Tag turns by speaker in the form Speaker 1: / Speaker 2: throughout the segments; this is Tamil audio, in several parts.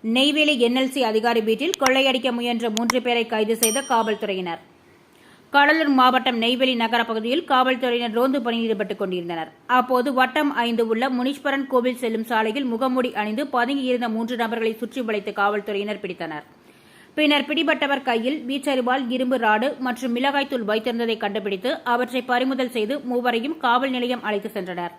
Speaker 1: நெய்வேலி என்எல்சி அதிகாரி வீட்டில் கொள்ளையடிக்க முயன்ற 3 பேரை கைது செய்த காவல்துறையினர். கடலூர் மாவட்டம் நெய்வேலி நகர பகுதியில் காவல்துறையினர் ரோந்து பணியில் ஈடுபட்டுக் கொண்டிருந்தனர். அப்போது வட்டம் 5 உள்ள முனீஸ்வரன் கோவில் செல்லும் சாலையில் முகமூடி அணிந்து பதுங்கியிருந்த 3 நபர்களை சுற்றி வளைத்து காவல்துறையினர் பிடித்தனர். பின்னர் பிடிபட்டவர் கையில் வீச்சரிவாள், இரும்பு ராடு மற்றும் மிளகாய்த்தூள் வைத்திருந்ததை கண்டுபிடித்து அவற்றை பறிமுதல் செய்து மூவரையும் காவல் நிலையம் அழைத்து சென்றனர்.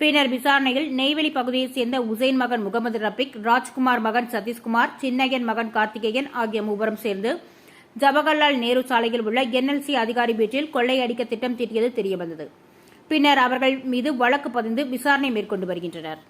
Speaker 1: பின்னர் விசாரணையில் நெய்வேலி பகுதியைச் சேர்ந்த உசைன் மகன் முகமது ரபிக், ராஜ்குமார் மகன் சதீஷ்குமார், சின்னையன் மகன் கார்த்திகேயன் ஆகிய மூவரும் சேர்ந்து ஜவஹர்லால் நேரு சாலையில் உள்ள என்எல்சி அதிகாரி வீட்டில் கொள்ளையடிக்க திட்டம் தீட்டியது தெரியவந்தது. பின்னர் அவர்கள் மீது வழக்கு பதிந்து விசாரணை மேற்கொண்டு வருகின்றனர்.